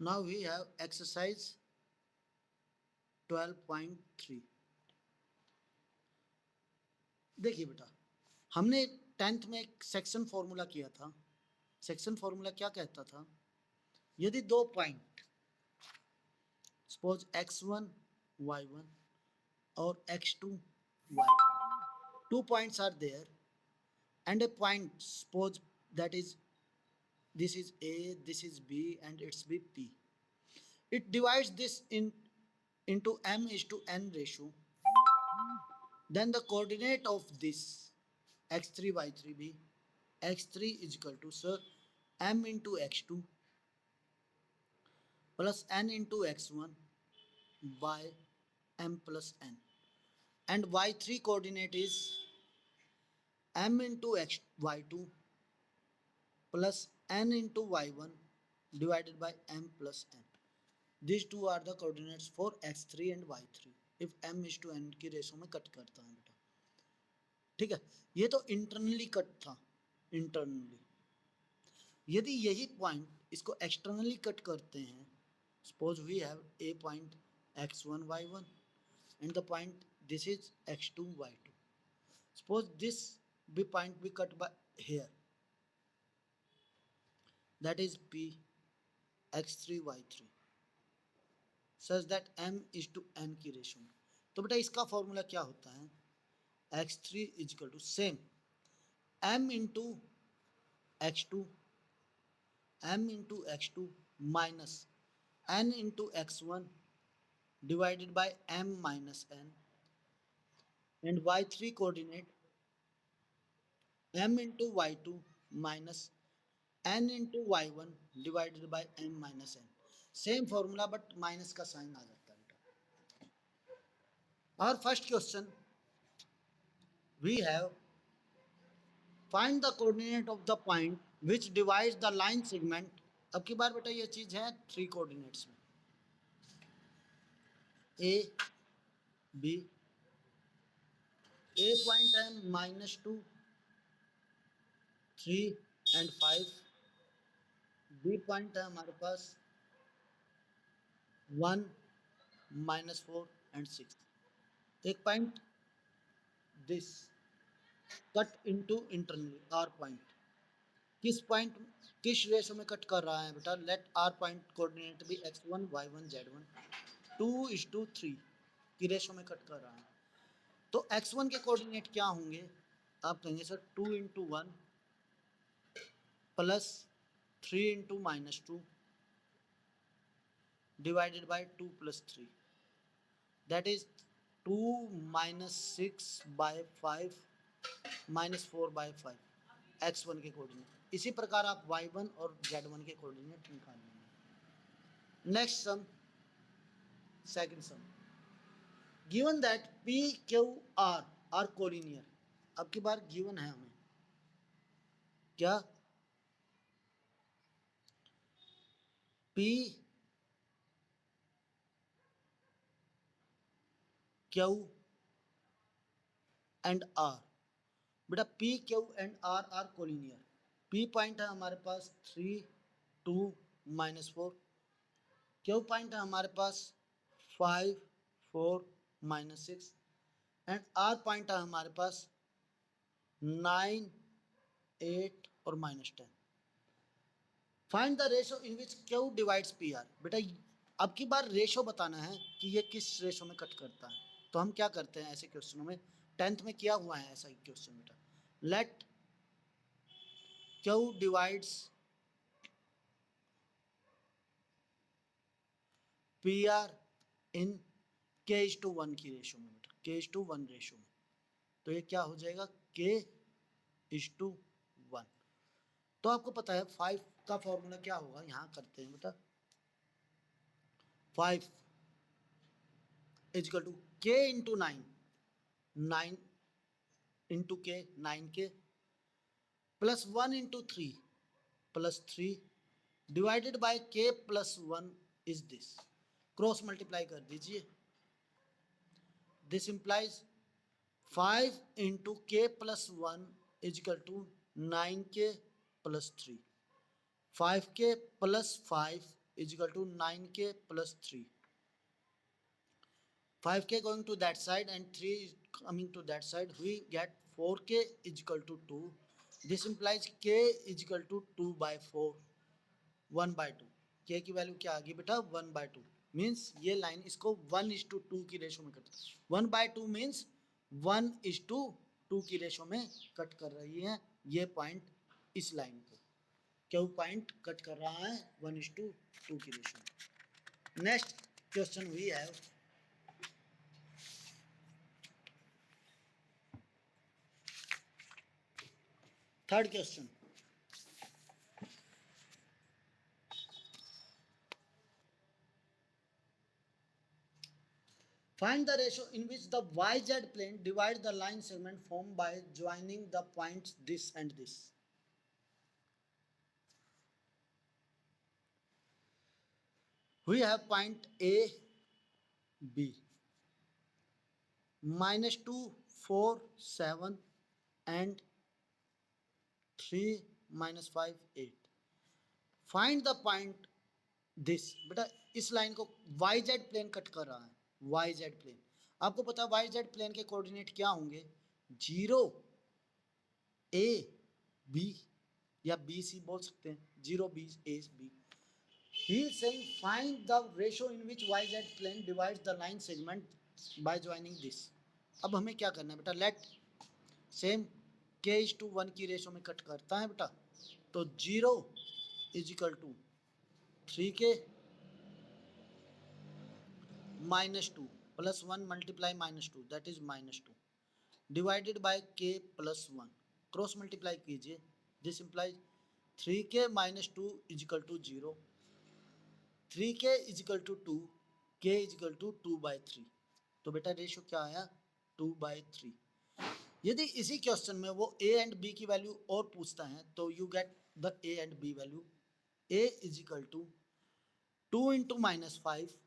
Now we have exercise 12.3. देखिए बेटा, हमने 10th में एक सेक्शन फॉर्मूला किया था। सेक्शन फॉर्मूला क्या कहता था? यदि दो पॉइंट, सपोज x1 y1 और x2 y2, two points are there and a point, suppose that is this is a, this is b, and it's b p. It divides this into m is to n ratio. Then the coordinate of this x3 y3 be x3 is equal to, sir, m into x2 plus n into x1 by m plus n, and y3 coordinate is m into x y2 plus n into y1 divided by m plus n. These two are the coordinates for x3 and y3 if m is to n की ratio में cut करता है बेटा। ठीक है, ये तो internally cut था। इंटरनली यदि यही पॉइंट इसको एक्सटर्नली कट करते हैं, suppose we have a point x1 y1 and the point this is x2 y2. Suppose this b point be cut by here, that is p x3 y3, such that m is to n की ratio में। तो बेटा इसका formula क्या होता है? x3 is equal to same m into x2 minus n into x1 divided by m minus n, and y3 coordinate m into y2 minus n into y1 divided by m minus n. Same formula but minus का sign आ जाता है बेटा। और first question we have find the coordinate of the point which divides the line segment. अब की बार बेटा ये चीज है थ्री कोऑर्डिनेट्स में, ए बी। ए पॉइंट है -2 3 एंड 5। बी पॉइंट है हमारे पास 1 -4 एंड 6। एक point this cut into internally are point. किस पॉइंट किस रेशो में कट कर रहा है बेटा? लेट आर पॉइंट कोऑर्डिनेट भी x1 y1 z1 2:3 की रेशो में कट कर रहा है। तो x1 के कोऑर्डिनेट क्या होंगे? आप कहेंगे sir 2 into 1 plus 3 into -2 divided by 2 plus 3, that is 2 minus 6 by 5 minus 4 by 5 x1 के कोऑर्डिनेट। इसी प्रकार आप y1 और z1 के कोऑर्डिनेट निकाल लेंगे। Next sum, second sum, given that p q r are collinear. अब की बार गिवन है हमें क्या? p q and r। बेटा p q and r are collinear. p point है हमारे पास 3 2 -4, q पॉइंट है हमारे पास 5 4 -6, एंड r पॉइंट है हमारे पास 9 8 और -10। Find the ratio in which q divides P are. बेटा अब की बार रेशो बताना है कि ये किस रेशो में कट करता है। तो हम क्या करते हैं ऐसे क्वेश्चनों में? 10th में किया हुआ है ऐसा क्वेश्चन बेटा। Let q divides P R in k:1 की रेशो में बेटा, k:1 रेशो में। तो ये क्या हो जाएगा? k:1। तो आपको पता है 5 का फॉर्मूला क्या होगा? यहाँ करते हैं बेटा। 5 is equal to k into 9, 9 into k 9 k plus 1 into 3 plus 3 divided by k plus 1 is this. Cross multiply कर दीजिए। This implies 5 into k plus 1 is equal to 9k plus 3। 5k plus 5 is equal to 9k plus 3. 5k going to that side and 3 is coming to that side. We get 4k is equal to 2. This implies k is equal to 2 by 4, 1 by 2. k की value क्या आ गई बेटा 1 by 2. Means ये line इसको 1:2 की ratio में cut, 1 by 2 means 1:2 की ratio में कट कर रही है ये पॉइंट इस लाइन को. क्यों पॉइंट कट कर रहा है 1:2 की रेशो में. Next question we have third question. Find the ratio in which the YZ plane divides the line segment formed by joining the points this and this. We have point A, B, -2, 4, 7 and 3, -5, 8. Find the point this. बेटा इस line को YZ plane cut कर रहा है. YZ plane आपको पता है YZ plane के कोऑर्डिनेट क्या होंगे 0 A B या BC बोल सकते हैं 0 B A B. He is saying find the ratio in which YZ plane divides the line segment by joining this. अब हमें क्या करना है बेटा लेट सेम k:1 की रेशो में कट करता है बेटा. तो 0 is equal to 3k -2 plus 1 multiply -2 that is -2 divided by k plus 1. Cross multiply कीजिए. This implies 3k -2 is equal to 0. 3k is equal to 2, k is equal to 2/3. तो बेटा ratio क्या आया 2/3. यदि इसी क्वेश्चन में वो a एंड b की वैल्यू और पूछता है तो you get the a and b value. a is equal to 2 into -5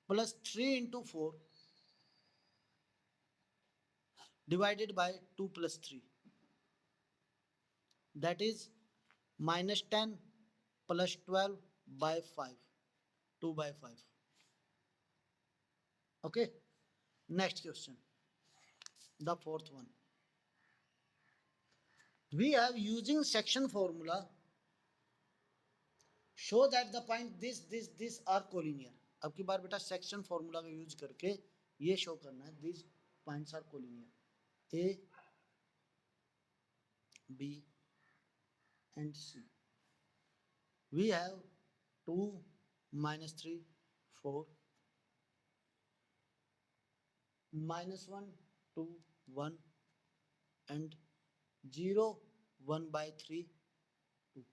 plus 3 into 4 divided by 2 plus 3 that is -10 plus 12 by 5, 2/5. Okay, next question, the fourth one. We have using section formula show that the point this are collinear. अब की बार बेटा section formula का use करके ये show करना है this points are collinear. A, B and C. We have 2, -3, 4, -1, 2, 1 and 0, 1/3, 2.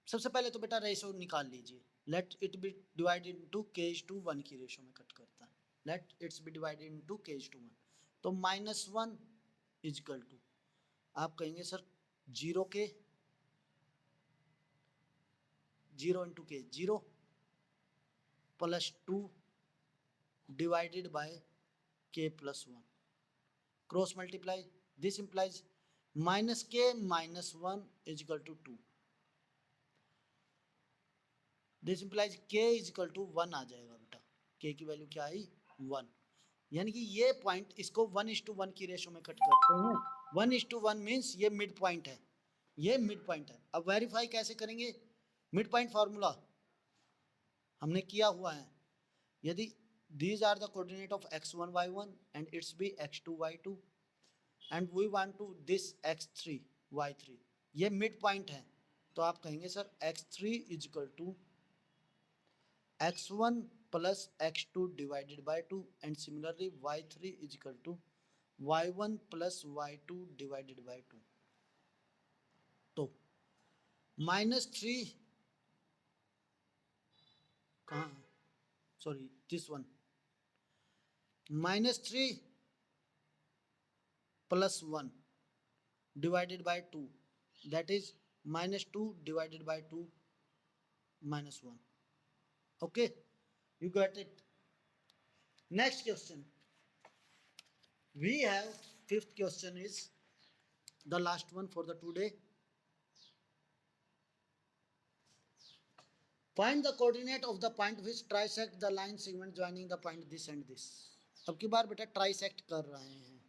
सबसे पहले तो बेटा रेशो निकाल लीजिए. Let it be divided into k:1 की रेशो में कट करता है. Let it's be divided into k:1. तो -1 इज इक्वल टू आप कहेंगे sir 0k 0 into k 0 plus 2 divided by k plus 1. Cross multiply this implies -k -1 is equal to 2. This implies k is equal to 1 आ जाएगा बेटा. k की value क्या आई 1. यानी कि ये पॉइंट इसको 1:1 की रेशो में कट करते हैं. 1:1 मीन्स ये मिड पॉइंट है. ये मिड पॉइंट है. अब वेरीफाई कैसे करेंगे मिड पॉइंट फार्मूला हमने किया हुआ है. यदि these are the coordinate of x1 y1 and its be x2 y2 and we want to this x3 y3. ये मिड पॉइंट है तो आप कहेंगे sir x3 is equal to x1 plus x2 divided by 2 and similarly y3 is equal to y1 plus y2 divided by 2. तो -3 कहाँ sorry this one -3 plus 1 divided by 2 that is -2 divided by 2 -1. Okay, you got it. Next question we have fifth question is the last one for the today. Find the coordinate of the point which trisect the line segment joining the point this and this. अब की बार बेटा trisect कर रहे हैं।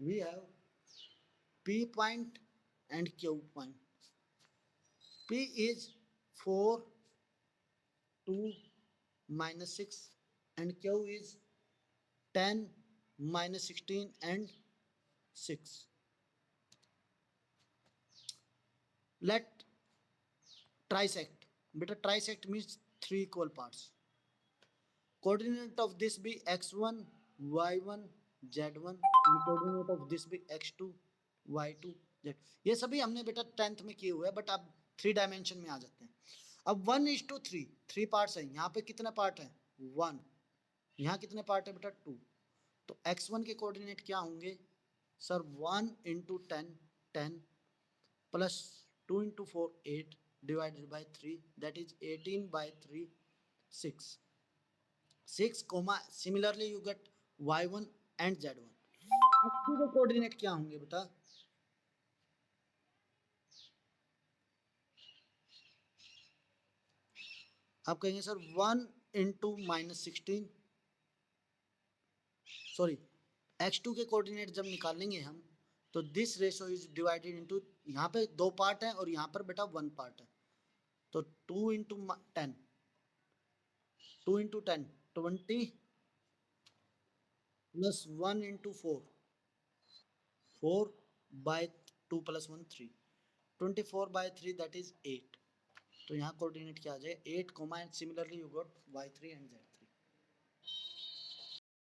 We have P point and Q point. P is 4, 2, minus 6 and Q is 10, minus 16 and 6. Let trisect. Beta trisect means 3 equal parts. Coordinate of this be x1, y1, z1 and coordinate of this be x2, y2, z। ये सभी हमने बेटा 10th में किए हुए हैं, but अब 3 dimension में आ जाते हैं। अब 1:3, 3 पार्ट्स हैं। यहाँ पे कितने पार्ट हैं? 1। यहाँ कितने पार्ट है बेटा? 2। तो x1 के कोऑर्डिनेट क्या होंगे sir? 1 into 10, 10 plus 2 into 4, 8 divided by 3, that is 18/3, 6। 6 comma similarly you get y1 and z1। x2 के कोऑर्डिनेट क्या होंगे बेटा? आप कहेंगे सर 1 इंटू -16, सॉरी x2 के कोऑर्डिनेट जब निकालेंगे हम तो this ratio is divided into, यहाँ पे 2 पार्ट है और यहाँ पर बेटा 1 पार्ट है, तो 2 into 10, 2 into 10 20 plus 1 into 4, 4/2 plus 1 3, 24/3 that is 8। तो यहाँ कोऑर्डिनेट क्या आ जाए? 8 comma and similarly you got y3 and z।